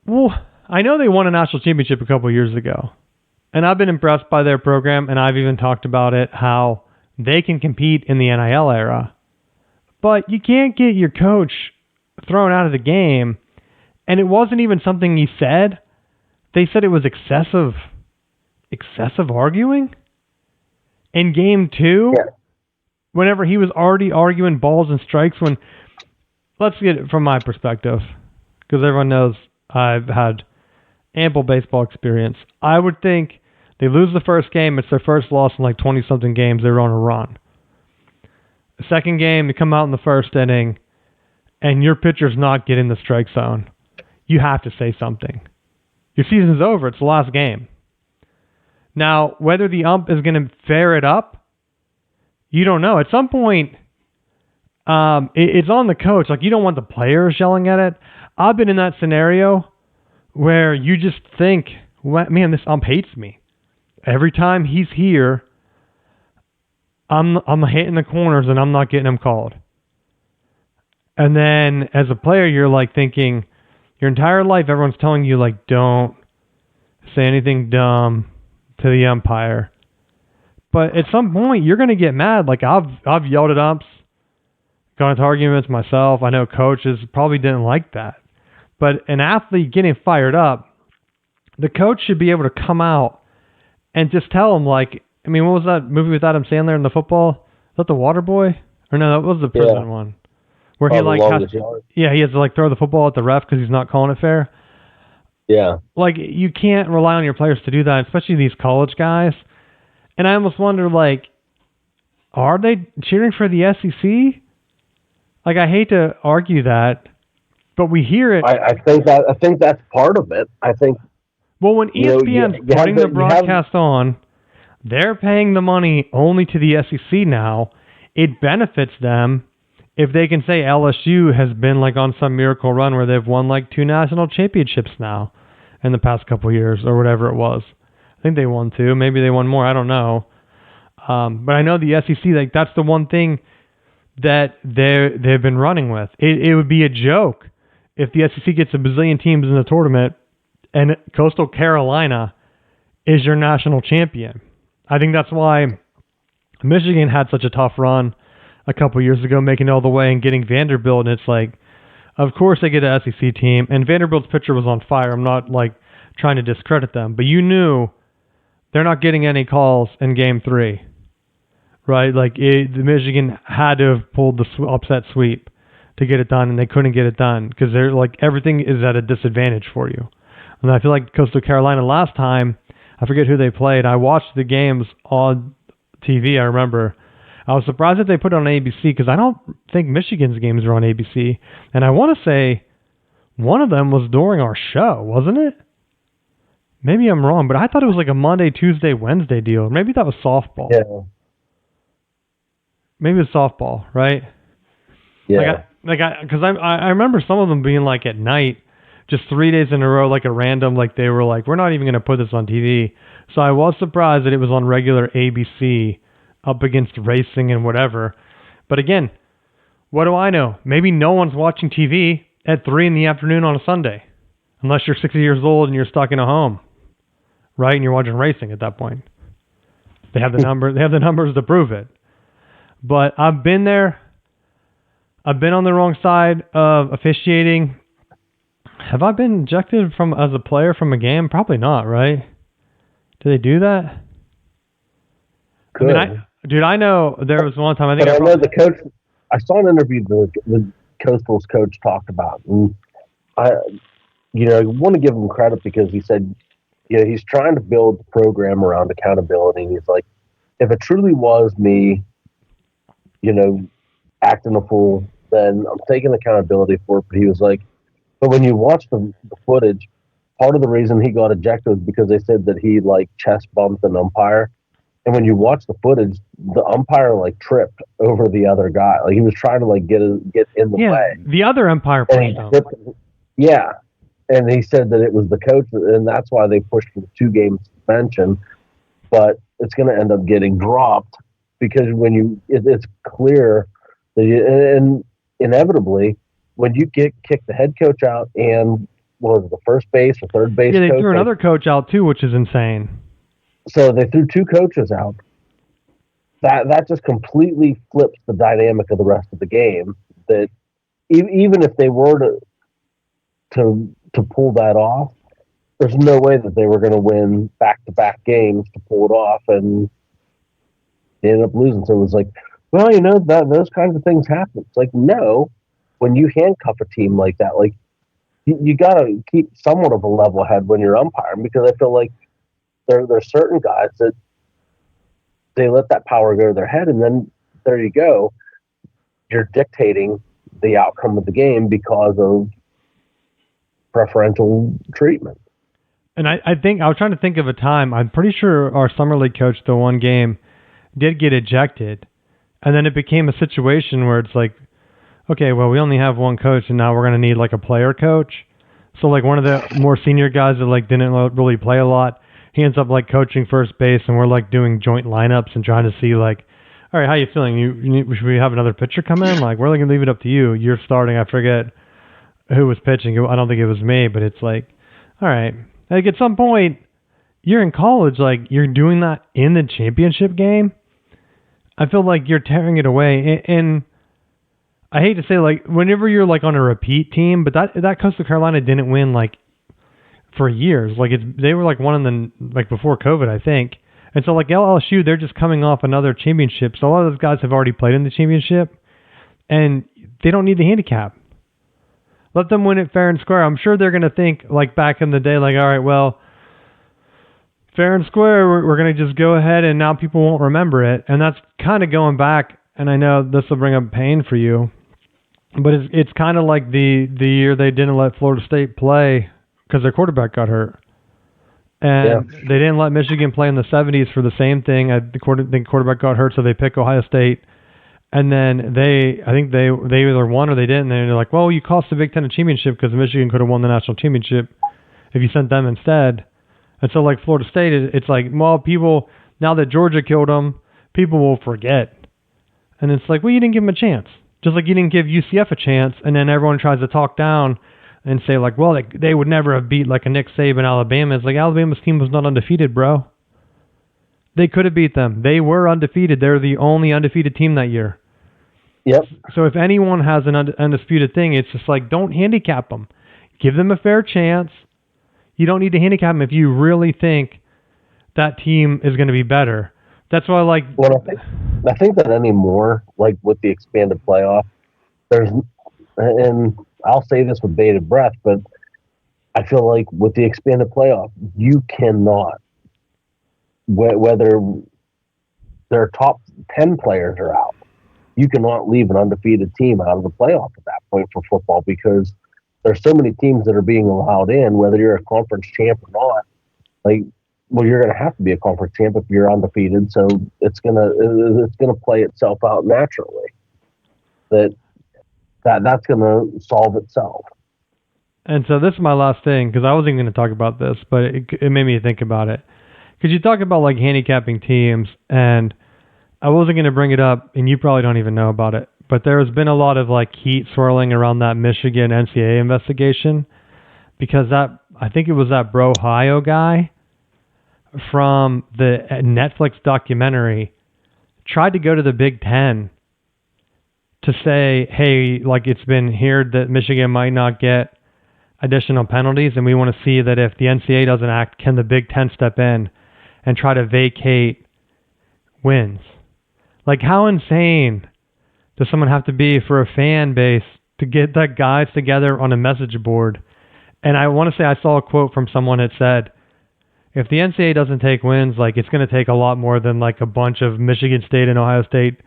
Well, I know they won a national championship a couple years ago, and I've been impressed by their program, and I've even talked about it, how they can compete in the NIL era. But you can't get your coach thrown out of the game, and it wasn't even something he said. They said it was excessive arguing in game 2, whenever he was already arguing balls and strikes. When, let's get it from my perspective, because everyone knows I've had ample baseball experience. I would think they lose the first game. It's their first loss in like 20-something games. They were on a run. The second game, they come out in the first inning, and your pitcher's not getting the strike zone. You have to say something. Your season's over. It's the last game. Now, whether the ump is going to fair it up, you don't know. At some point, it's on the coach. Like, you don't want the players yelling at it. I've been in that scenario where you just think, man, this ump hates me. Every time he's here, I'm hitting the corners and I'm not getting him called. And then as a player, you're like thinking, your entire life, everyone's telling you, like, don't say anything dumb to the umpire. But at some point, you're going to get mad. Like, I've yelled at umps, gone into arguments myself. I know coaches probably didn't like that. But an athlete getting fired up, the coach should be able to come out and just tell him, like, I mean, what was that movie with Adam Sandler in the football? Is that The Waterboy? Or no, that was the prison one. where he like has, yard. yeah, he has to like throw the football at the ref because he's not calling it fair. Yeah. Like, you can't rely on your players to do that, especially these college guys. And I almost wonder, like, are they cheering for the SEC? Like, I hate to argue that, but we hear it. I think that's part of it. I think. Well, when ESPN's putting the broadcast on, they're paying the money only to the SEC now. It benefits them if they can say LSU has been like on some miracle run where they've won like 2 national championships now in the past couple years or whatever it was. I think they won 2. Maybe they won more. I don't know. But I know the SEC, like, that's the one thing that they've been running with. It would be a joke if the SEC gets a bazillion teams in the tournament and Coastal Carolina is your national champion. I think that's why Michigan had such a tough run a couple years ago, making it all the way and getting Vanderbilt. And it's like, of course they get an SEC team. And Vanderbilt's pitcher was on fire. I'm not like trying to discredit them, but you knew they're not getting any calls in Game 3, right? Like the Michigan had to have pulled the upset sweep to get it done, and they couldn't get it done because they're like everything is at a disadvantage for you. And I feel like Coastal Carolina last time, I forget who they played. I watched the games on TV. I remember. I was surprised that they put it on ABC because I don't think Michigan's games were on ABC. And I want to say one of them was during our show, wasn't it? Maybe I'm wrong, but I thought it was like a Monday, Tuesday, Wednesday deal. Maybe that was softball. Yeah. Maybe it's softball, right? Yeah. Because I remember some of them being like at night, just 3 days in a row, like a random, like they were like, we're not even going to put this on TV. So I was surprised that it was on regular ABC up against racing and whatever. But again, what do I know? Maybe no one's watching TV at 3 in the afternoon on a Sunday, unless you're 60 years old and you're stuck in a home, right? And you're watching racing at that point. They have the numbers. They have the numbers to prove it. But I've been there. I've been on the wrong side of officiating. Have I been ejected as a player from a game? Probably not, right? Do they do that? Good. I know there was one time. I know the coach. I saw an interview the Coastal's coach talked about, and I want to give him credit because he said, he's trying to build the program around accountability. And he's like, if it truly was me, acting a fool, then I'm taking accountability for it. But he was like, but when you watch the footage, part of the reason he got ejected was because they said that he like chest bumped an umpire. And when you watch the footage, the umpire like tripped over the other guy. Like he was trying to like get in the way. The other umpire pushed him. Yeah. And he said that it was the coach, and that's why they pushed for the 2-game suspension. But it's going to end up getting dropped because when it's clear that and inevitably, when you kick the head coach out and what was it, the first base or third base they coach, threw another coach out too, which is insane. So they threw 2 coaches out. That just completely flips the dynamic of the rest of the game. That even if they were to pull that off, there's no way that they were going to win back-to-back games to pull it off, and they ended up losing. So it was like, well, those kinds of things happen. It's like, no, when you handcuff a team like that, like you got to keep somewhat of a level head when you're umpiring, because I feel like there's certain guys that they let that power go to their head, and then there you go. You're dictating the outcome of the game because of preferential treatment. And I think I was trying to think of a time. I'm pretty sure our summer league coach, the one game, did get ejected, and then it became a situation where it's like, okay, well, we only have one coach, and now we're going to need like a player coach. So like one of the more senior guys that like didn't really play a lot, he ends up like coaching first base, and we're like doing joint lineups and trying to see like, all right, how you feeling? Should we have another pitcher come in? Like, we're going to leave it up to you. You're starting. I forget who was pitching. I don't think it was me, but it's like, all right. Like at some point, you're in college, like you're doing that in the championship game. I feel like you're tearing it away. And I hate to say, like, whenever you're like on a repeat team, but that Coastal Carolina didn't win like for years. Like they were like one of the like before COVID, I think. And so like LSU, they're just coming off another championship. So a lot of those guys have already played in the championship, and they don't need the handicap. Let them win it fair and square. I'm sure they're going to think like back in the day, like, all right, well, fair and square, we're going to just go ahead and now people won't remember it. And that's kind of going back, and I know this will bring up pain for you, but it's kind of like the year they didn't let Florida State play because their quarterback got hurt. And they didn't let Michigan play in the 70s for the same thing. The quarterback got hurt, so they picked Ohio State. And then I think they either won or they didn't. And they're like, well, you cost the Big Ten a championship because Michigan could have won the national championship if you sent them instead. And so, like, Florida State, it's like, well, people, now that Georgia killed them, people will forget. And it's like, well, you didn't give them a chance. Just like you didn't give UCF a chance, and then everyone tries to talk down and say, like, well, they would never have beat, like, a Nick Saban Alabama. It's like, Alabama's team was not undefeated, bro. They could have beat them. They were undefeated. They're the only undefeated team that year. Yep. So if anyone has an undisputed thing, it's just like, don't handicap them. Give them a fair chance. You don't need to handicap them if you really think that team is going to be better. That's why, like... Well, I think that anymore, like with the expanded playoff, and I'll say this with bated breath, but I feel like with the expanded playoff, you cannot, whether their top 10 players are out, you cannot leave an undefeated team out of the playoff at that point for football because there's so many teams that are being allowed in, whether you're a conference champ or not. Like, well, you're going to have to be a conference champ if you're undefeated, so it's gonna play itself out naturally. That's going to solve itself. And so this is my last thing, because I wasn't even going to talk about this, but it made me think about it. Because you talk about, like, handicapping teams, and I wasn't going to bring it up, and you probably don't even know about it, but there has been a lot of, like, heat swirling around that Michigan NCAA investigation, because I think it was that Bro Ohio guy from the Netflix documentary tried to go to the Big Ten to say, hey, like, it's been heard that Michigan might not get additional penalties, and we want to see that if the NCAA doesn't act, can the Big Ten step in and try to vacate wins? Like, how insane does someone have to be for a fan base to get that guys together on a message board? And I want to say I saw a quote from someone that said, if the NCAA doesn't take wins, like, it's going to take a lot more than, like, a bunch of Michigan State and Ohio State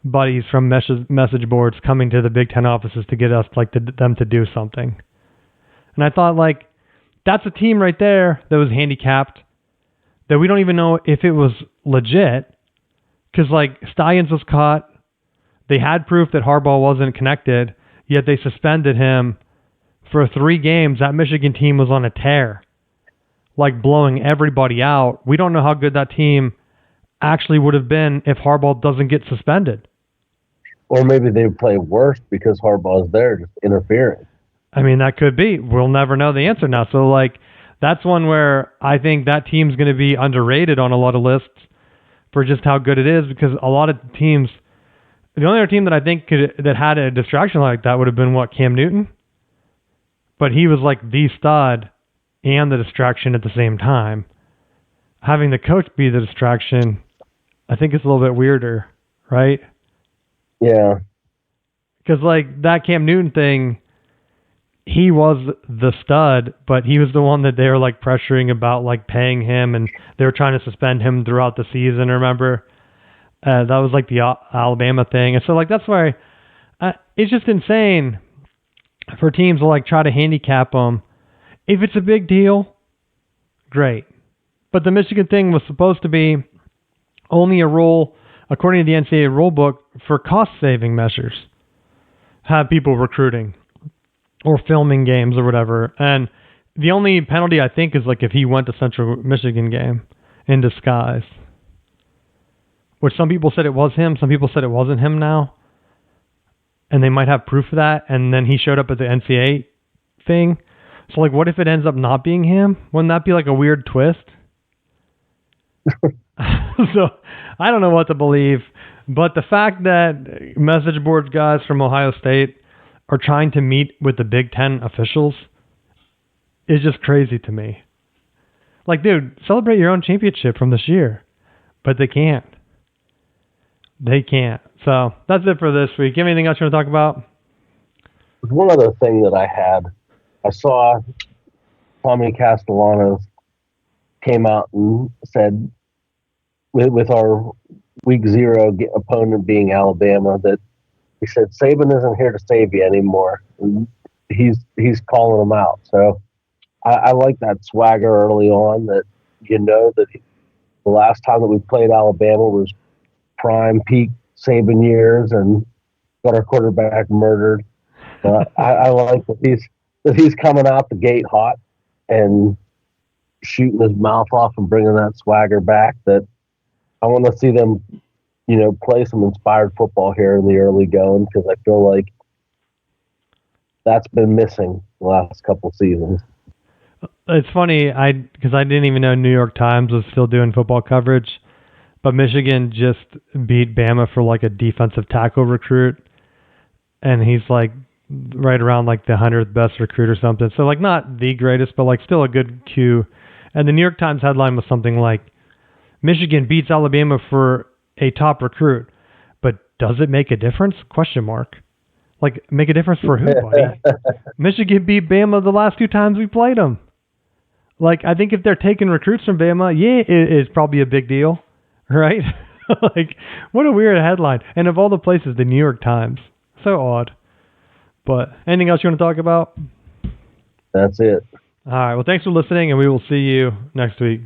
buddies from message boards coming to the Big Ten offices to get us, like, them to do something. And I thought, like, that's a team right there that was handicapped that we don't even know if it was legit. Because, like, Stallions was caught. They had proof that Harbaugh wasn't connected, yet they suspended him for 3 games. That Michigan team was on a tear, like, blowing everybody out. We don't know how good that team actually would have been if Harbaugh doesn't get suspended. Or maybe they play worse because Harbaugh's there just interfering. I mean, that could be. We'll never know the answer now. So, like, that's one where I think that team's going to be underrated on a lot of lists for just how good it is, because a lot of teams, the only other team that I think that had a distraction like that would have been, Cam Newton? But he was like the stud and the distraction at the same time. Having the coach be the distraction, I think it's a little bit weirder, right? Yeah. Because, like, that Cam Newton thing, he was the stud, but he was the one that they were, like, pressuring about, like, paying him, and they were trying to suspend him throughout the season, remember? That was, like, the Alabama thing. And so, like, that's why it's just insane for teams to, like, try to handicap them. If it's a big deal, great. But the Michigan thing was supposed to be only a rule, according to the NCAA rulebook, for cost-saving measures. Have people recruiting or filming games or whatever. And the only penalty, I think, is, like, if he went to Central Michigan game in disguise. Which some people said it was him. Some people said it wasn't him now. And they might have proof of that. And then he showed up at the NCAA thing. So, like, what if it ends up not being him? Wouldn't that be, like, a weird twist? So, I don't know what to believe. But the fact that message board guys from Ohio State are trying to meet with the Big Ten officials is just crazy to me. Like, dude, celebrate your own championship from this year. But they can't. They can't. So, that's it for this week. Anything else you want to talk about? one other thing that I saw Tommy Castellanos came out and said with our week 0 opponent being Alabama that he said Saban isn't here to save you anymore. And he's calling them out. So I like that swagger early on. That that the last time that we played Alabama was prime peak Saban years and got our quarterback murdered. I like that he's coming out the gate hot and shooting his mouth off and bringing that swagger back. That I want to see them, play some inspired football here in the early going because I feel like that's been missing the last couple seasons. It's funny, because I didn't even know New York Times was still doing football coverage, but Michigan just beat Bama for like a defensive tackle recruit, and he's like right around like the 100th best recruit or something. So like not the greatest, but like still a good Q. And the New York Times headline was something like, Michigan beats Alabama for a top recruit, but does it make a difference? Question mark. Like, make a difference for who, buddy? Michigan beat Bama the last 2 times we played them. Like, I think if they're taking recruits from Bama, yeah, it's probably a big deal, right? Like, what a weird headline. And of all the places, the New York Times. So odd. But anything else you want to talk about? That's it. All right. Well, thanks for listening, and we will see you next week.